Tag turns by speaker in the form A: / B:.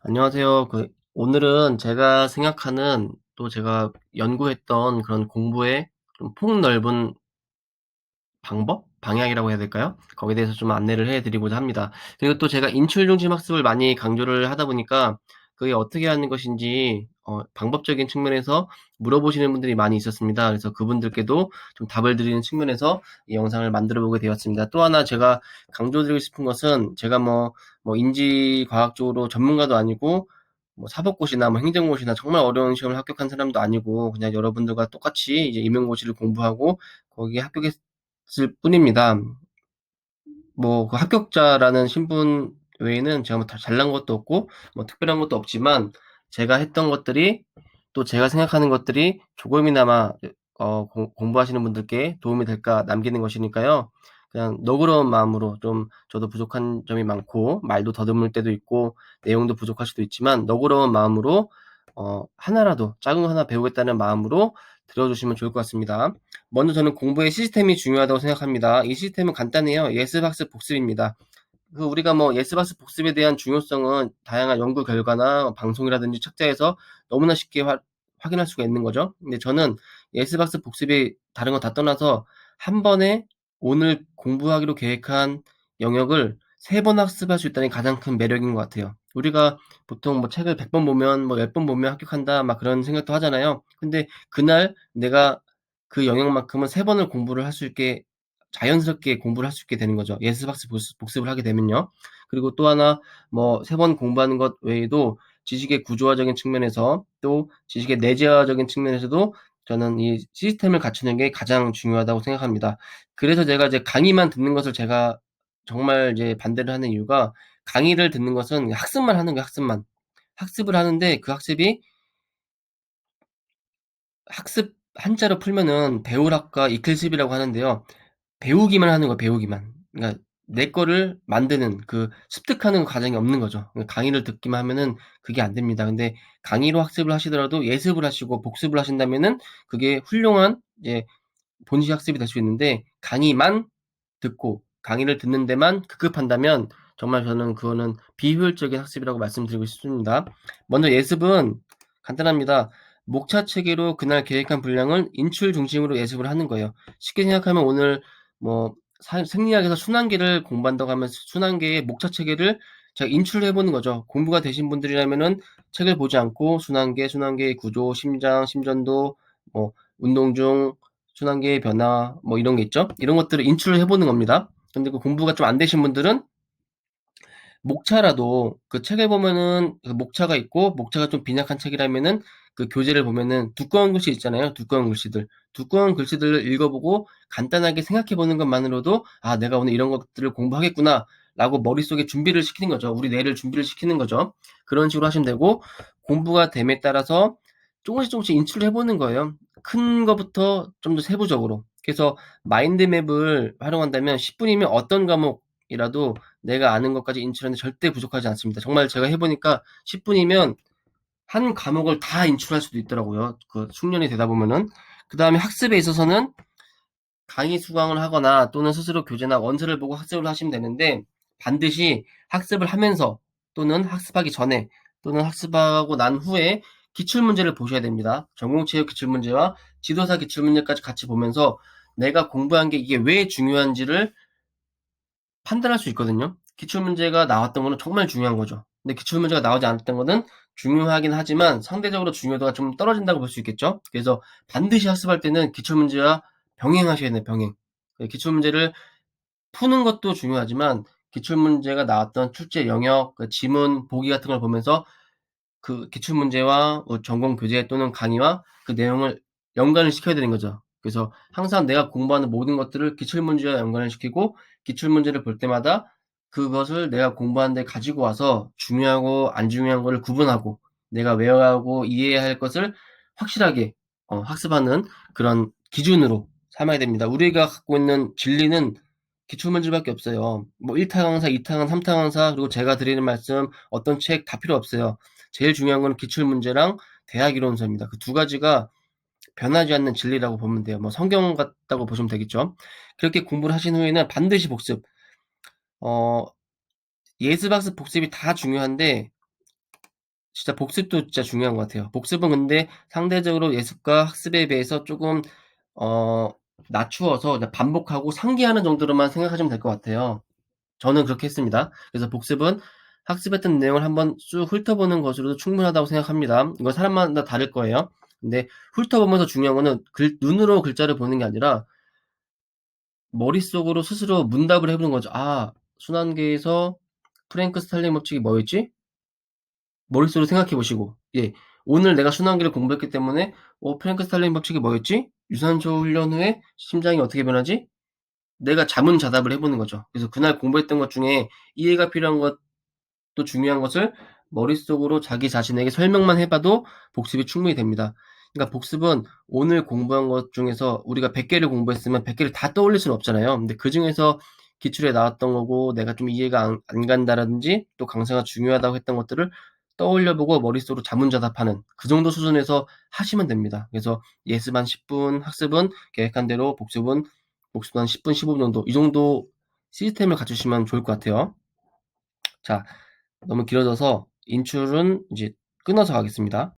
A: 안녕하세요. 오늘은 제가 생각하는 또 제가 연구했던 그런 공부의 좀 폭넓은 방법? 방향이라고 해야 될까요? 거기에 대해서 좀 안내를 해 드리고자 합니다. 그리고 또 제가 인출 중심 학습을 많이 강조를 하다 보니까 그게 어떻게 하는 것인지 방법적인 측면에서 물어보시는 분들이 많이 있었습니다. 그래서 그분들께도 좀 답을 드리는 측면에서 이 영상을 만들어 보게 되었습니다. 또 하나 제가 강조드리고 싶은 것은 제가 인지 과학적으로 전문가도 아니고 사법고시나 행정고시나 정말 어려운 시험을 합격한 사람도 아니고 그냥 여러분들과 똑같이 이제 임용고시를 공부하고 거기에 합격했을 뿐입니다. 그 합격자라는 신분 외에는 제가 잘난 것도 없고 특별한 것도 없지만 제가 했던 것들이 또 제가 생각하는 것들이 조금이나마 공부하시는 분들께 도움이 될까 남기는 것이니까요. 그냥 너그러운 마음으로 좀 저도 부족한 점이 많고 말도 더듬을 때도 있고 내용도 부족할 수도 있지만 너그러운 마음으로 하나라도 작은 거 하나 배우겠다는 마음으로 들어주시면 좋을 것 같습니다. 먼저 저는 공부의 시스템이 중요하다고 생각합니다. 이 시스템은 간단해요. 예습학습 복습입니다. 우리가 예스박스 복습에 대한 중요성은 다양한 연구 결과나 방송이라든지 책자에서 너무나 쉽게 확인할 수가 있는 거죠. 근데 저는 예스박스 복습이 다른 거 다 떠나서 한 번에 오늘 공부하기로 계획한 영역을 3번 학습할 수 있다는 게 가장 큰 매력인 것 같아요. 우리가 보통 책을 100번 보면 10번 보면 합격한다 막 그런 생각도 하잖아요. 근데 그날 내가 그 영역만큼은 3번을 공부를 할 수 있게 자연스럽게 공부를 할 수 있게 되는 거죠. 예스박스 복습을 하게 되면요. 그리고 또 하나 3번 공부하는 것 외에도 지식의 구조화적인 측면에서 또 지식의 내재화적인 측면에서도 저는 이 시스템을 갖추는 게 가장 중요하다고 생각합니다. 그래서 제가 이제 강의만 듣는 것을 제가 정말 이제 반대를 하는 이유가 강의를 듣는 것은 학습만 하는 거예요, 학습만. 학습을 하는데 그 학습이 학습 한자로 풀면은 배울학과 익힐습이라고 하는데요. 배우기만 하는 거예요, 배우기만. 그러니까 내 거를 만드는 습득하는 과정이 없는 거죠. 강의를 듣기만 하면은 그게 안 됩니다. 근데 강의로 학습을 하시더라도 예습을 하시고 복습을 하신다면은 그게 훌륭한 이제 본식 학습이 될 수 있는데 강의만 듣고 강의를 듣는 데만 급급한다면 정말 저는 그거는 비효율적인 학습이라고 말씀드리고 싶습니다. 먼저 예습은 간단합니다. 목차 체계로 그날 계획한 분량을 인출 중심으로 예습을 하는 거예요. 쉽게 생각하면 오늘 생리학에서 순환계를 공부한다고 하면 순환계의 목차 체계를 제가 인출을 해보는 거죠. 공부가 되신 분들이라면은 책을 보지 않고 순환계의 구조, 심장, 심전도, 운동 중 순환계의 변화 이런 게 있죠. 이런 것들을 인출을 해보는 겁니다. 근데 그 공부가 좀 안 되신 분들은 목차라도 그 책을 보면은 그 목차가 있고 목차가 좀 빈약한 책이라면은 그 교재를 보면은 두꺼운 글씨 있잖아요. 두꺼운 글씨들. 두꺼운 글씨들을 읽어보고 간단하게 생각해 보는 것만으로도 아, 내가 오늘 이런 것들을 공부하겠구나 라고 머릿속에 준비를 시키는 거죠. 우리 뇌를 준비를 시키는 거죠. 그런 식으로 하시면 되고 공부가 됨에 따라서 조금씩 인출을 해보는 거예요. 큰 거부터 좀 더 세부적으로. 그래서 마인드맵을 활용한다면 10분이면 어떤 과목이라도 내가 아는 것까지 인출하는데 절대 부족하지 않습니다. 정말 제가 해보니까 10분이면 한 과목을 다 인출할 수도 있더라고요. 그 숙련이 되다 보면은. 그 다음에 학습에 있어서는 강의 수강을 하거나 또는 스스로 교재나 원서를 보고 학습을 하시면 되는데 반드시 학습을 하면서 또는 학습하기 전에 또는 학습하고 난 후에 기출문제를 보셔야 됩니다. 전공체육 기출문제와 지도사 기출문제까지 같이 보면서 내가 공부한 게 이게 왜 중요한지를 판단할 수 있거든요. 기출문제가 나왔던 거는 정말 중요한 거죠. 근데 기출문제가 나오지 않았던 거는 중요하긴 하지만 상대적으로 중요도가 좀 떨어진다고 볼 수 있겠죠. 그래서 반드시 학습할 때는 기출문제와 병행하셔야 돼요, 병행. 기출문제를 푸는 것도 중요하지만 기출문제가 나왔던 출제 영역, 지문, 보기 같은 걸 보면서 그 기출문제와 전공 교재 또는 강의와 그 내용을 연관을 시켜야 되는 거죠. 그래서 항상 내가 공부하는 모든 것들을 기출문제와 연관을 시키고 기출문제를 볼 때마다 그것을 내가 공부하는 데 가지고 와서 중요하고 안 중요한 거를 구분하고 내가 외워야 하고 이해해야 할 것을 확실하게 학습하는 그런 기준으로 삼아야 됩니다. 우리가 갖고 있는 진리는 기출문제밖에 없어요. 1타 강사, 2타 강사, 3타 강사 그리고 제가 드리는 말씀 어떤 책 다 필요 없어요. 제일 중요한 건 기출문제랑 대학이론서입니다. 그 두 가지가 변하지 않는 진리라고 보면 돼요. 성경 같다고 보시면 되겠죠. 그렇게 공부를 하신 후에는 반드시 복습. 어, 예스박스 복습이 다 중요한데 진짜 복습도 진짜 중요한 것 같아요. 복습은 근데 상대적으로 예습과 학습에 비해서 쪼금 어 낮추어서 그냥 반복하고 상기하는 정도로만 생각하시면 될 것 같아요. 저는 그렇게 했습니다. 그래서 복습은 학습했던 내용을 한번 쭉 훑어보는 것으로도 충분하다고 생각합니다. 이건 사람마다 다를 거예요. 근데 훑어보면서 중요한 거는 눈으로 글자를 보는 게 아니라 머릿속으로 스스로 문답을 해 보는 거죠. '아 순환계에서 프랭크 스탈린 법칙이 뭐였지?' 머릿속으로 생각해 보시고, 예. 오늘 내가 순환계를 공부했기 때문에 '프랭크 스탈린 법칙이 뭐였지? 유산소 훈련 후에 심장이 어떻게 변하지?' 내가 자문자답을 해 보는 거죠. 그래서 그날 공부했던 것 중에 이해가 필요한 것도 중요한 것을 머릿속으로 자기 자신에게 설명만 해 봐도 복습이 충분히 됩니다. 그러니까 복습은 오늘 공부한 것 중에서 우리가 100 개를 공부했으면 100 개를 다 떠올릴 수는 없잖아요. 근데 그중에서 기출에 나왔던 거고 내가 좀 이해가 안 간다라든지 또 강사가 중요하다고 했던 것들을 떠올려 보고 머릿속으로 자문자답하는 그 정도 수준에서 하시면 됩니다. 그래서 예습 한 10분, 학습은 계획한 대로, 복습은 한 10 분, 15분 정도, 이 정도 시스템을 갖추시면 좋을 것 같아요. 자, 너무 길어져서 인출은 이제 끊어서 가겠습니다.